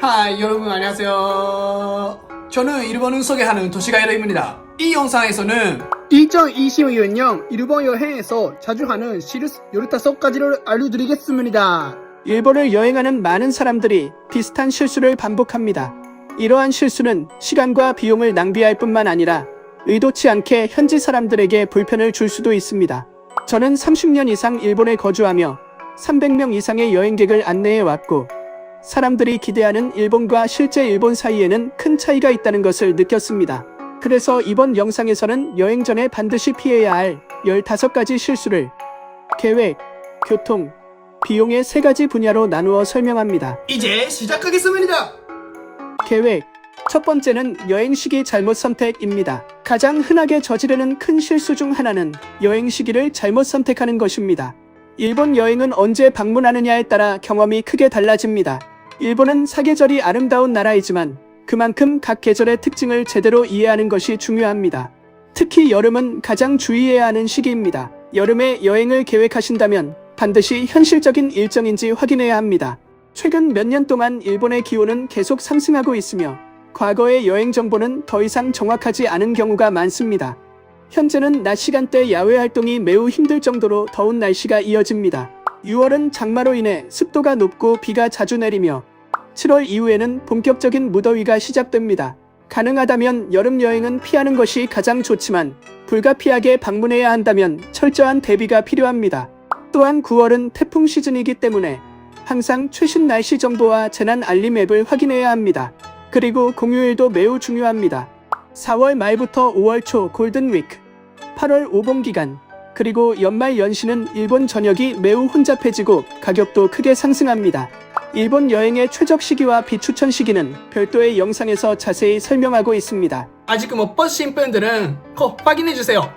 하이 여러분 안녕하세요. 저는 일본을 소개하는 도시가이드입니다. 이 영상에서는 2022년 일본 여행에서 자주 하는 실수 15가지를 알려드리겠습니다. 일본을 여행하는 많은 사람들이 비슷한 실수를 반복합니다. 이러한 실수는 시간과 비용을 낭비할 뿐만 아니라 의도치 않게 현지 사람들에게 불편을 줄 수도 있습니다. 저는 30년 이상 일본에 거주하며 300명 이상의 여행객을 안내해왔고, 사람들이 기대하는 일본과 실제 일본 사이에는 큰 차이가 있다는 것을 느꼈습니다. 그래서 이번 영상에서는 여행 전에 반드시 피해야 할 15가지 실수를 계획, 교통, 비용의 3가지 분야로 나누어 설명합니다. 이제 시작하겠습니다. 계획. 첫 번째는 여행 시기 잘못 선택입니다. 가장 흔하게 저지르는 큰 실수 중 하나는 여행 시기를 잘못 선택하는 것입니다. 일본 여행은 언제 방문하느냐에 따라 경험이 크게 달라집니다. 일본은 사계절이 아름다운 나라이지만 그만큼 각 계절의 특징을 제대로 이해하는 것이 중요합니다. 특히 여름은 가장 주의해야 하는 시기입니다. 여름에 여행을 계획하신다면 반드시 현실적인 일정인지 확인해야 합니다. 최근 몇 년 동안 일본의 기온은 계속 상승하고 있으며 과거의 여행 정보는 더 이상 정확하지 않은 경우가 많습니다. 현재는 낮 시간대 야외 활동이 매우 힘들 정도로 더운 날씨가 이어집니다. 6월은 장마로 인해 습도가 높고 비가 자주 내리며 7월 이후에는 본격적인 무더위가 시작됩니다. 가능하다면 여름 여행은 피하는 것이 가장 좋지만 불가피하게 방문해야 한다면 철저한 대비가 필요합니다. 또한 9월은 태풍 시즌이기 때문에 항상 최신 날씨 정보와 재난 알림 앱을 확인해야 합니다. 그리고 공휴일도 매우 중요합니다. 4월 말부터 5월 초 골든위크, 8월 오봉기간, 그리고 연말 연시는 일본 전역이 매우 혼잡해지고 가격도 크게 상승합니다. 일본 여행의 최적 시기와 비추천 시기는 별도의 영상에서 자세히 설명하고 있습니다. 아직 못 보신 분들은 꼭 확인해주세요.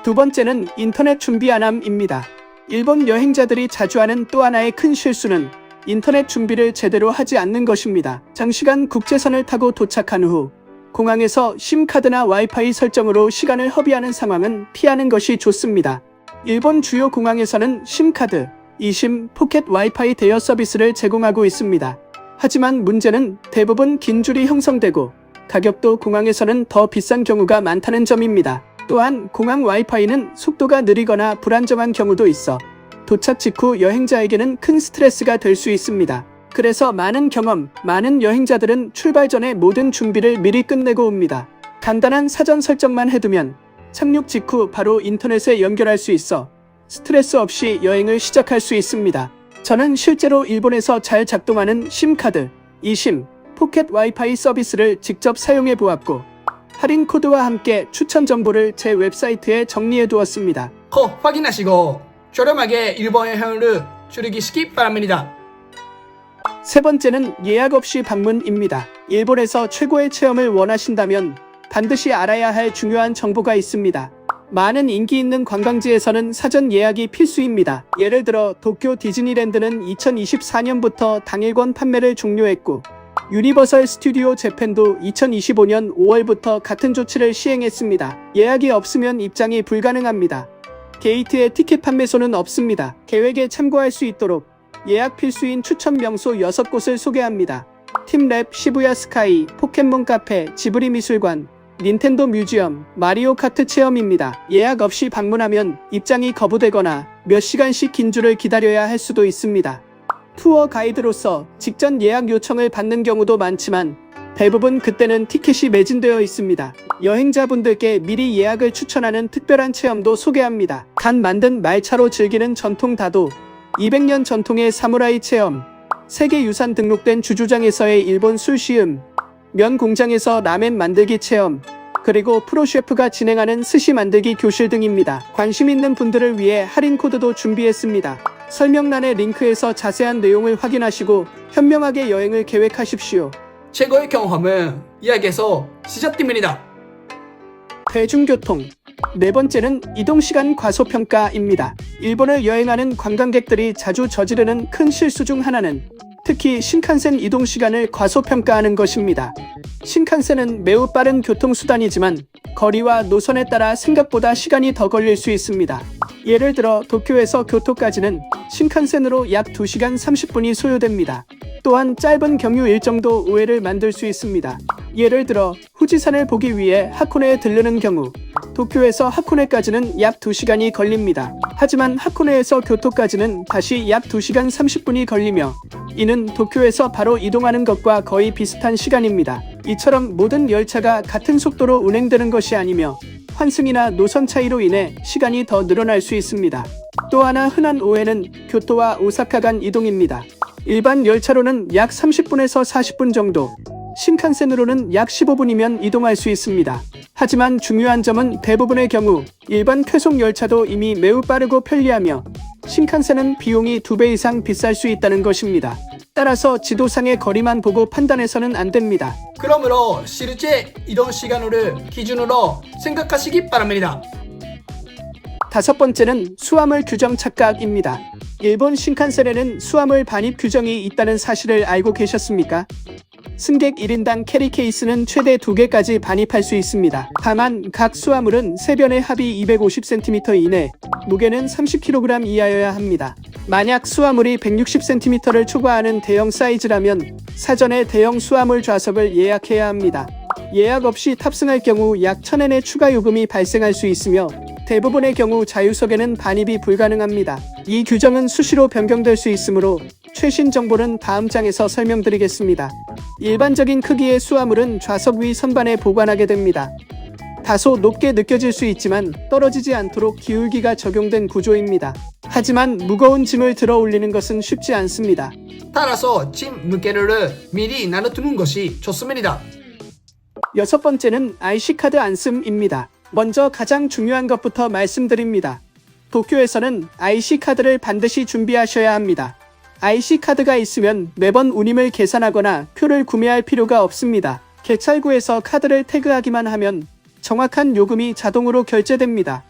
두 번째는 인터넷 준비 안 함입니다. 일본 여행자들이 자주 하는 또 하나의 큰 실수는 인터넷 준비를 제대로 하지 않는 것입니다. 장시간 국제선을 타고 도착한 후 공항에서 심카드나 와이파이 설정으로 시간을 허비하는 상황은 피하는 것이 좋습니다. 일본 주요 공항에서는 심카드, e심, 포켓 와이파이 대여 서비스를 제공하고 있습니다. 하지만 문제는 대부분 긴 줄이 형성되고 가격도 공항에서는 더 비싼 경우가 많다는 점입니다. 또한 공항 와이파이는 속도가 느리거나 불안정한 경우도 있어 도착 직후 여행자에게는 큰 스트레스가 될 수 있습니다. 그래서 많은 여행자들은 출발 전에 모든 준비를 미리 끝내고 옵니다. 간단한 사전 설정만 해두면 착륙 직후 바로 인터넷에 연결할 수 있어 스트레스 없이 여행을 시작할 수 있습니다. 저는 실제로 일본에서 잘 작동하는 심카드, e심, 포켓 와이파이 서비스를 직접 사용해 보았고 할인 코드와 함께 추천 정보를 제 웹사이트에 정리해 두었습니다. 꼭 확인하시고 저렴하게 일본 여행을 즐기시기 바랍니다. 세 번째는 예약 없이 방문입니다. 일본에서 최고의 체험을 원하신다면 반드시 알아야 할 중요한 정보가 있습니다. 많은 인기 있는 관광지에서는 사전 예약이 필수입니다. 예를 들어 도쿄 디즈니랜드는 2024년부터 당일권 판매를 종료했고 유니버설 스튜디오 재팬도 2025년 5월부터 같은 조치를 시행했습니다. 예약이 없으면 입장이 불가능합니다. 게이트에 티켓 판매소는 없습니다. 계획에 참고할 수 있도록 예약 필수인 추천 명소 6곳을 소개합니다. 팀랩, 시부야 스카이, 포켓몬 카페, 지브리 미술관, 닌텐도 뮤지엄, 마리오 카트 체험입니다. 예약 없이 방문하면 입장이 거부되거나 몇 시간씩 긴 줄을 기다려야 할 수도 있습니다. 투어 가이드로서 직전 예약 요청을 받는 경우도 많지만 대부분 그때는 티켓이 매진되어 있습니다. 여행자분들께 미리 예약을 추천하는 특별한 체험도 소개합니다. 간 만든 말차로 즐기는 전통 다도, 200년 전통의 사무라이 체험, 세계유산 등록된 주주장에서의 일본 술 시음, 면 공장에서 라멘 만들기 체험, 그리고 프로 셰프가 진행하는 스시 만들기 교실 등입니다. 관심 있는 분들을 위해 할인 코드도 준비했습니다. 설명란의 링크에서 자세한 내용을 확인하시고 현명하게 여행을 계획하십시오. 최고의 경험은 이야기에서 시작됩니다. 대중교통. 네 번째는 이동시간 과소평가입니다. 일본을 여행하는 관광객들이 자주 저지르는 큰 실수 중 하나는 특히 신칸센 이동시간을 과소평가하는 것입니다. 신칸센은 매우 빠른 교통수단이지만 거리와 노선에 따라 생각보다 시간이 더 걸릴 수 있습니다. 예를 들어 도쿄에서 교토까지는 신칸센으로 약 2시간 30분이 소요됩니다. 또한 짧은 경유 일정도 오해를 만들 수 있습니다. 예를 들어 후지산을 보기 위해 하코네에 들르는 경우 도쿄에서 하코네까지는 약 2시간이 걸립니다. 하지만 하코네에서 교토까지는 다시 약 2시간 30분이 걸리며 이는 도쿄에서 바로 이동하는 것과 거의 비슷한 시간입니다. 이처럼 모든 열차가 같은 속도로 운행되는 것이 아니며 환승이나 노선 차이로 인해 시간이 더 늘어날 수 있습니다. 또 하나 흔한 오해는 교토와 오사카 간 이동입니다. 일반 열차로는 약 30분에서 40분 정도, 신칸센으로는 약 15분이면 이동할 수 있습니다. 하지만 중요한 점은 대부분의 경우 일반 쾌속 열차도 이미 매우 빠르고 편리하며 신칸센은 비용이 2배 이상 비쌀 수 있다는 것입니다. 따라서 지도상의 거리만 보고 판단해서는 안 됩니다. 그러므로 실제 이동 시간을 기준으로 생각하시기 바랍니다. 다섯 번째는 수화물 규정 착각입니다. 일본 신칸센에는 수화물 반입 규정이 있다는 사실을 알고 계셨습니까? 승객 1인당 캐리 케이스는 최대 2개까지 반입할 수 있습니다. 다만 각 수화물은 세변의 합이 250cm 이내, 무게는 30kg 이하여야 합니다. 만약 수화물이 160cm를 초과하는 대형 사이즈라면 사전에 대형 수화물 좌석을 예약해야 합니다. 예약 없이 탑승할 경우 약 1000엔의 추가 요금이 발생할 수 있으며 대부분의 경우 자유석에는 반입이 불가능합니다. 이 규정은 수시로 변경될 수 있으므로 최신 정보는 다음 장에서 설명드리겠습니다. 일반적인 크기의 수화물은 좌석 위 선반에 보관하게 됩니다. 다소 높게 느껴질 수 있지만 떨어지지 않도록 기울기가 적용된 구조입니다. 하지만 무거운 짐을 들어 올리는 것은 쉽지 않습니다. 따라서 짐 무게를 미리 나눠두는 것이 좋습니다. 여섯 번째는 IC카드 안씀입니다. 먼저 가장 중요한 것부터 말씀드립니다. 도쿄에서는 IC카드를 반드시 준비하셔야 합니다. IC카드가 있으면 매번 운임을 계산하거나 표를 구매할 필요가 없습니다. 개찰구에서 카드를 태그하기만 하면 정확한 요금이 자동으로 결제됩니다.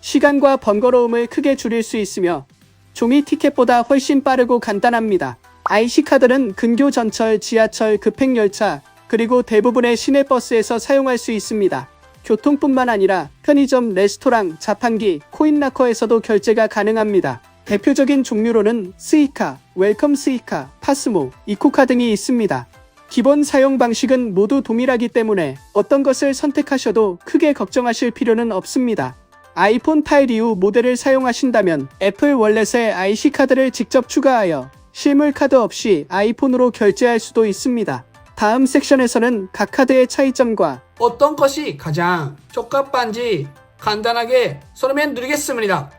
시간과 번거로움을 크게 줄일 수 있으며 종이 티켓보다 훨씬 빠르고 간단합니다. IC카드는 근교 전철, 지하철, 급행열차, 그리고 대부분의 시내버스에서 사용할 수 있습니다. 교통뿐만 아니라 편의점, 레스토랑, 자판기, 코인라커에서도 결제가 가능합니다. 대표적인 종류로는 스이카, 웰컴 스이카, 파스모, 이코카 등이 있습니다. 기본 사용 방식은 모두 동일하기 때문에 어떤 것을 선택하셔도 크게 걱정하실 필요는 없습니다. 아이폰 8 이후 모델을 사용하신다면 애플 월렛에 IC카드를 직접 추가하여 실물 카드 없이 아이폰으로 결제할 수도 있습니다. 다음 섹션에서는 각 카드의 차이점과 어떤 것이 가장 적합한지 간단하게 설명드리겠습니다.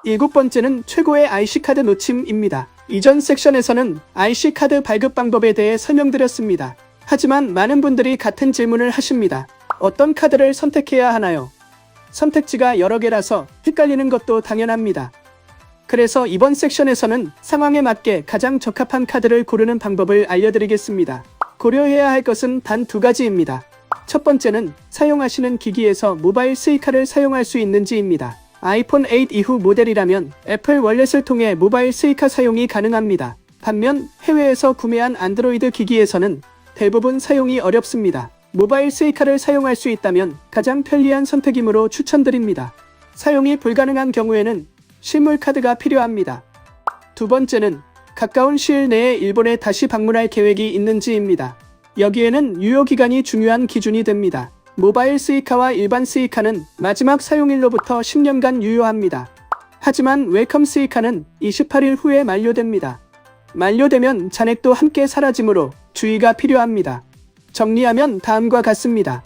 일곱 번째는 최고의 IC카드 놓침입니다. 이전 섹션에서는 IC카드 발급 방법에 대해 설명드렸습니다. 하지만 많은 분들이 같은 질문을 하십니다. 어떤 카드를 선택해야 하나요? 선택지가 여러 개라서 헷갈리는 것도 당연합니다. 그래서 이번 섹션에서는 상황에 맞게 가장 적합한 카드를 고르는 방법을 알려드리겠습니다. 고려해야 할 것은 단 2가지입니다. 첫 번째는 사용하시는 기기에서 모바일 스이카를 사용할 수 있는지입니다. 아이폰 8 이후 모델이라면 애플 월렛을 통해 모바일 스이카 사용이 가능합니다. 반면 해외에서 구매한 안드로이드 기기에서는 대부분 사용이 어렵습니다. 모바일 스이카를 사용할 수 있다면 가장 편리한 선택이므로 추천드립니다. 사용이 불가능한 경우에는 실물 카드가 필요합니다. 두 번째는 가까운 시일 내에 일본에 다시 방문할 계획이 있는지입니다. 여기에는 유효기간이 중요한 기준이 됩니다. 모바일 스이카와 일반 스이카는 마지막 사용일로부터 10년간 유효합니다. 하지만 웰컴 스이카는 28일 후에 만료됩니다. 만료되면 잔액도 함께 사라지므로 주의가 필요합니다. 정리하면 다음과 같습니다.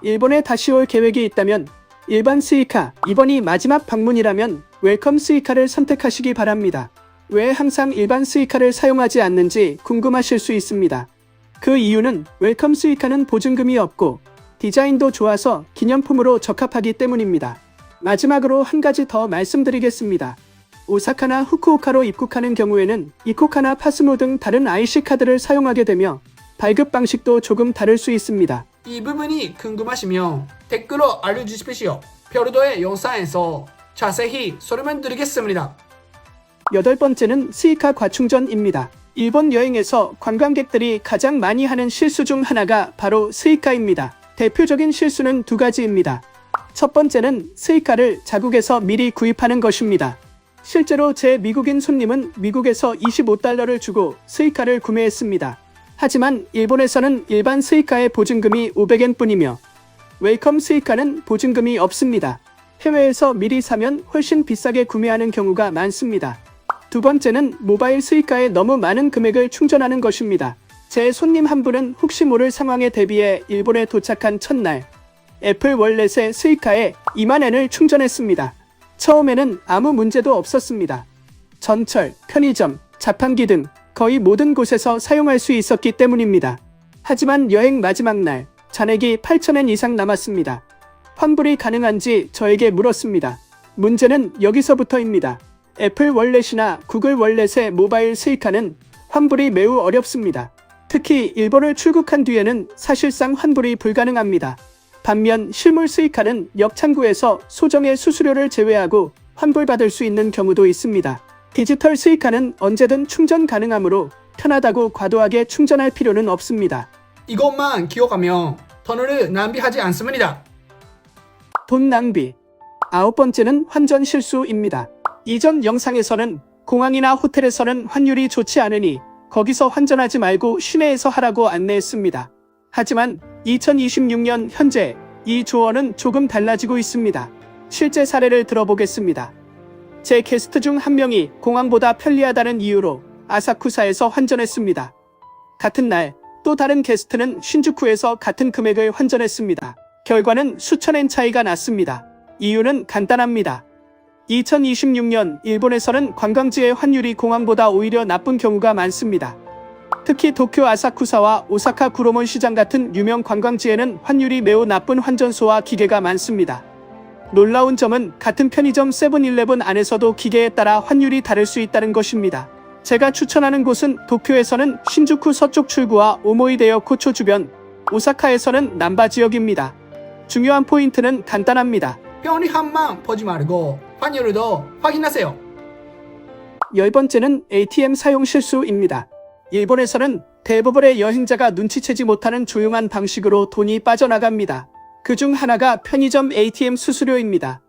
일본에 다시 올 계획이 있다면 일반 스이카, 이번이 마지막 방문이라면 웰컴 스이카를 선택하시기 바랍니다. 왜 항상 일반 스이카를 사용하지 않는지 궁금하실 수 있습니다. 그 이유는 웰컴 스이카는 보증금이 없고 디자인도 좋아서 기념품으로 적합하기 때문입니다. 마지막으로 한 가지 더 말씀드리겠습니다. 오사카나 후쿠오카로 입국하는 경우에는 이코카나 파스모 등 다른 IC카드를 사용하게 되며 발급 방식도 조금 다를 수 있습니다. 이 부분이 궁금하시면 댓글로 알려주십시오. 별도의 영상에서 자세히 설명드리겠습니다. 여덟 번째는 스이카 과충전입니다. 일본 여행에서 관광객들이 가장 많이 하는 실수 중 하나가 바로 스이카입니다. 대표적인 실수는 2가지입니다. 첫 번째는 스이카를 자국에서 미리 구입하는 것입니다. 실제로 제 미국인 손님은 미국에서 25달러를 주고 스이카를 구매했습니다. 하지만 일본에서는 일반 스이카의 보증금이 500엔 뿐이며 웰컴 스이카는 보증금이 없습니다. 해외에서 미리 사면 훨씬 비싸게 구매하는 경우가 많습니다. 두 번째는 모바일 스이카에 너무 많은 금액을 충전하는 것입니다. 제 손님 한 분은 혹시 모를 상황에 대비해 일본에 도착한 첫날 애플 월렛의 스이카에 2만엔을 충전했습니다. 처음에는 아무 문제도 없었습니다. 전철, 편의점, 자판기 등 거의 모든 곳에서 사용할 수 있었기 때문입니다. 하지만 여행 마지막 날 잔액이 8,000엔 이상 남았습니다. 환불이 가능한지 저에게 물었습니다. 문제는 여기서부터입니다. 애플 월렛이나 구글 월렛의 모바일 스이카는 환불이 매우 어렵습니다. 특히 일본을 출국한 뒤에는 사실상 환불이 불가능합니다. 반면 실물 스이카는 역창구에서 소정의 수수료를 제외하고 환불받을 수 있는 경우도 있습니다. 디지털 스이카는 언제든 충전 가능하므로 편하다고 과도하게 충전할 필요는 없습니다. 이것만 기억하면 돈을 낭비하지 않습니다. 돈 낭비. 아홉 번째는 환전 실수입니다. 이전 영상에서는 공항이나 호텔에서는 환율이 좋지 않으니 거기서 환전하지 말고 시내에서 하라고 안내했습니다. 하지만 2026년 현재 이 조언은 조금 달라지고 있습니다. 실제 사례를 들어보겠습니다. 제 게스트 중 한 명이 공항보다 편리하다는 이유로 아사쿠사에서 환전했습니다. 같은 날 또 다른 게스트는 신주쿠에서 같은 금액을 환전했습니다. 결과는 수천엔 차이가 났습니다. 이유는 간단합니다. 2026년 일본에서는 관광지의 환율이 공항보다 오히려 나쁜 경우가 많습니다. 특히 도쿄 아사쿠사와 오사카 구로몬 시장 같은 유명 관광지에는 환율이 매우 나쁜 환전소와 기계가 많습니다. 놀라운 점은 같은 편의점 세븐일레븐 안에서도 기계에 따라 환율이 다를 수 있다는 것입니다. 제가 추천하는 곳은 도쿄에서는 신주쿠 서쪽 출구와 오모이데여 코초 주변, 오사카에서는 남바 지역입니다. 중요한 포인트는 간단합니다. 편리함만 보지 말고 환율도 확인하세요. 열 번째는 ATM 사용 실수입니다. 일본에서는 대부분의 여행자가 눈치채지 못하는 조용한 방식으로 돈이 빠져나갑니다. 그중 하나가 편의점 ATM 수수료입니다.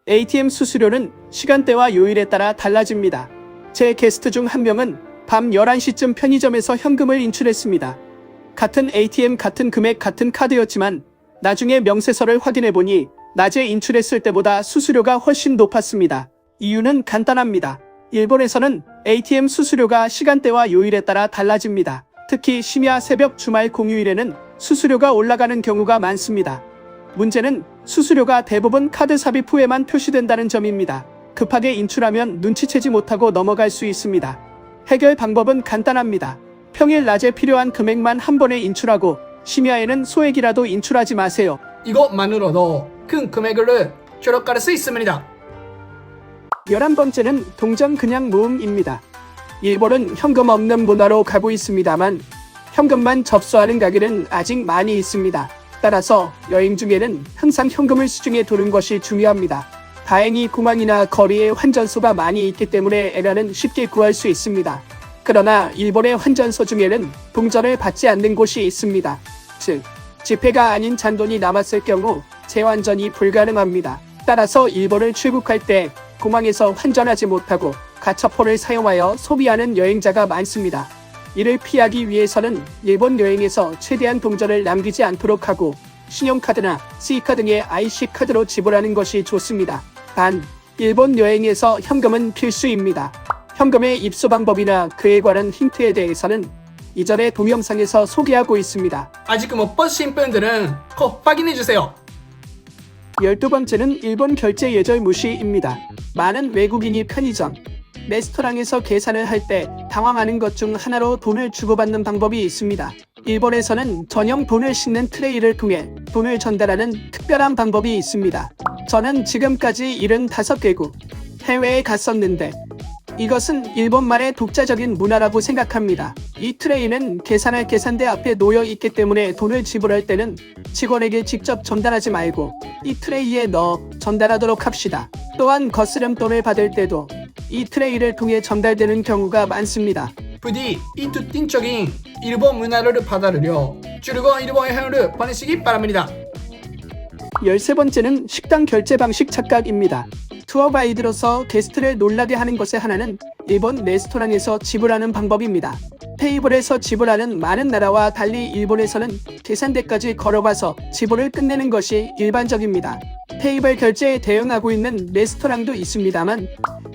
ATM 수수료는 시간대와 요일에 따라 달라집니다. 제 게스트 중 한 명은 밤 11시쯤 편의점에서 현금을 인출했습니다. 같은 ATM 같은 금액 같은 카드였지만 나중에 명세서를 확인해보니 낮에 인출했을 때보다 수수료가 훨씬 높았습니다. 이유는 간단합니다. 일본에서는 ATM 수수료가 시간대와 요일에 따라 달라집니다. 특히 심야 새벽 주말 공휴일에는 수수료가 올라가는 경우가 많습니다. 문제는 수수료가 대부분 카드 삽입 후에만 표시된다는 점입니다. 급하게 인출하면 눈치채지 못하고 넘어갈 수 있습니다. 해결 방법은 간단합니다. 평일 낮에 필요한 금액만 한 번에 인출하고 심야에는 소액이라도 인출하지 마세요. 이것만으로도 큰 금액을 절약할 수 있습니다. 11번째는 동전 그냥 모음입니다. 일본은 현금 없는 문화로 가고 있습니다만 현금만 접수하는 가게는 아직 많이 있습니다. 따라서 여행 중에는 항상 현금을 수중에 두는 것이 중요합니다. 다행히 공항이나 거리에 환전소가 많이 있기 때문에 에라는 쉽게 구할 수 있습니다. 그러나 일본의 환전소 중에는 동전을 받지 않는 곳이 있습니다. 즉, 지폐가 아닌 잔돈이 남았을 경우 재환전이 불가능합니다. 따라서 일본을 출국할 때 공항에서 환전하지 못하고 가처포를 사용하여 소비하는 여행자가 많습니다. 이를 피하기 위해서는 일본 여행에서 최대한 동전을 남기지 않도록 하고 신용카드나 스이카 등의 IC카드로 지불하는 것이 좋습니다. 단, 일본 여행에서 현금은 필수입니다. 현금의 입수 방법이나 그에 관한 힌트에 대해서는 이전에 동영상에서 소개하고 있습니다. 아직 못 보신 분들은 꼭 확인해주세요. 12번째는 일본 결제 예절 무시입니다. 많은 외국인이 편의점, 레스토랑에서 계산을 할 때 당황하는 것 중 하나로 돈을 주고받는 방법이 있습니다. 일본에서는 전용 돈을 싣는 트레이를 통해 돈을 전달하는 특별한 방법이 있습니다. 저는 지금까지 75개국 해외에 갔었는데 이것은 일본만의 독자적인 문화라고 생각합니다. 이 트레이는 계산할 계산대 앞에 놓여 있기 때문에 돈을 지불할 때는 직원에게 직접 전달하지 말고 이 트레이에 넣어 전달하도록 합시다. 또한 거스름 돈을 받을 때도 이 트레이를 통해 전달되는 경우가 많습니다. 부디 이 특징적인 일본 문화를 받아들여 즐거운 일본 여행을 보내시기 바랍니다. 13번째는 식당 결제 방식 착각입니다. 투어 가이드로서 게스트를 놀라게 하는 것의 하나는 일본 레스토랑에서 지불하는 방법입니다. 테이블에서 지불하는 많은 나라와 달리 일본에서는 계산대까지 걸어가서 지불을 끝내는 것이 일반적입니다. 테이블 결제에 대응하고 있는 레스토랑도 있습니다만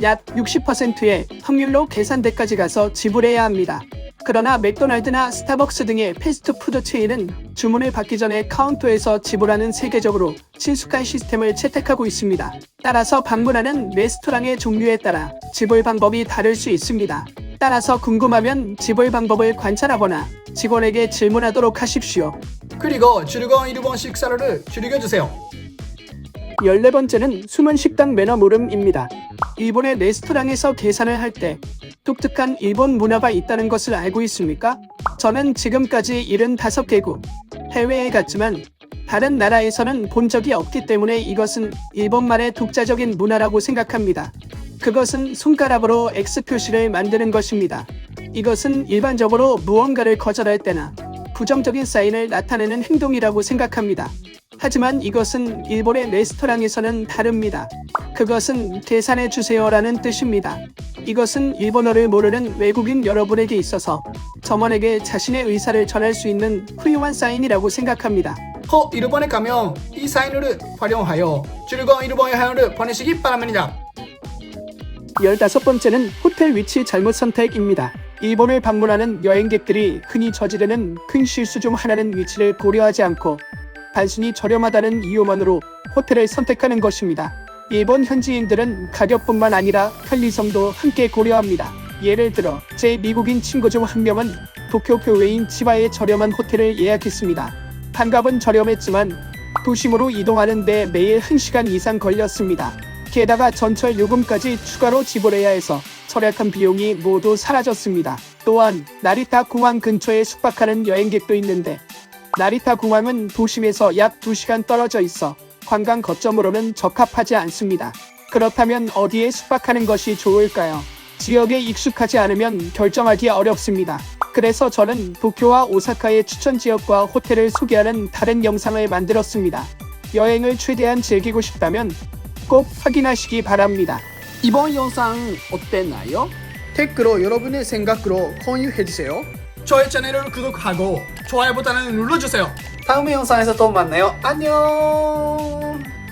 약 60%의 확률로 계산대까지 가서 지불해야 합니다. 그러나 맥도날드나 스타벅스 등의 패스트푸드 체인은 주문을 받기 전에 카운터에서 지불하는 세계적으로 친숙한 시스템을 채택하고 있습니다. 따라서 방문하는 레스토랑의 종류에 따라 지불 방법이 다를 수 있습니다. 따라서 궁금하면 지불 방법을 관찰하거나 직원에게 질문하도록 하십시오. 그리고 즐거운 일본 식사를 즐겨주세요. 14번째는 숨은 식당 매너 모름입니다. 일본의 레스토랑에서 계산을 할 때 독특한 일본 문화가 있다는 것을 알고 있습니까? 저는 지금까지 75개국 해외에 갔지만 다른 나라에서는 본 적이 없기 때문에 이것은 일본만의 독자적인 문화라고 생각합니다. 그것은 손가락으로 X 표시를 만드는 것입니다. 이것은 일반적으로 무언가를 거절할 때나 부정적인 사인을 나타내는 행동이라고 생각합니다. 하지만 이것은 일본의 레스토랑에서는 다릅니다. 그것은 계산해 주세요라는 뜻입니다. 이것은 일본어를 모르는 외국인 여러분에게 있어서 점원에게 자신의 의사를 전할 수 있는 훌륭한 사인이라고 생각합니다. 일본에 가면 이 사인을 활용하여 즐거운 일본 여행을 보내시기 바랍니다. 15번째는 호텔 위치 잘못 선택입니다. 일본을 방문하는 여행객들이 흔히 저지르는 큰 실수 중 하나는 위치를 고려하지 않고 단순히 저렴하다는 이유만으로 호텔을 선택하는 것입니다. 일본 현지인들은 가격뿐만 아니라 편리성도 함께 고려합니다. 예를 들어 제 미국인 친구 중 한 명은 도쿄 교외인 치바의 저렴한 호텔을 예약했습니다. 반값은 저렴했지만 도심으로 이동하는 데 매일 1시간 이상 걸렸습니다. 게다가 전철 요금까지 추가로 지불해야 해서 절약한 비용이 모두 사라졌습니다. 또한 나리타 공항 근처에 숙박하는 여행객도 있는데 나리타 공항은 도심에서 약 2시간 떨어져 있어 관광 거점으로는 적합하지 않습니다. 그렇다면 어디에 숙박하는 것이 좋을까요? 지역에 익숙하지 않으면 결정하기 어렵습니다. 그래서 저는 도쿄와 오사카의 추천 지역과 호텔을 소개하는 다른 영상을 만들었습니다. 여행을 최대한 즐기고 싶다면 꼭 확인하시기 바랍니다. 이번 영상 어땠나요? 댓글로 여러분의 생각으로 공유해주세요. 저의 채널을 구독하고 좋아요 버튼을 눌러주세요. 다음의 영상에서 또 만나요. 안녕.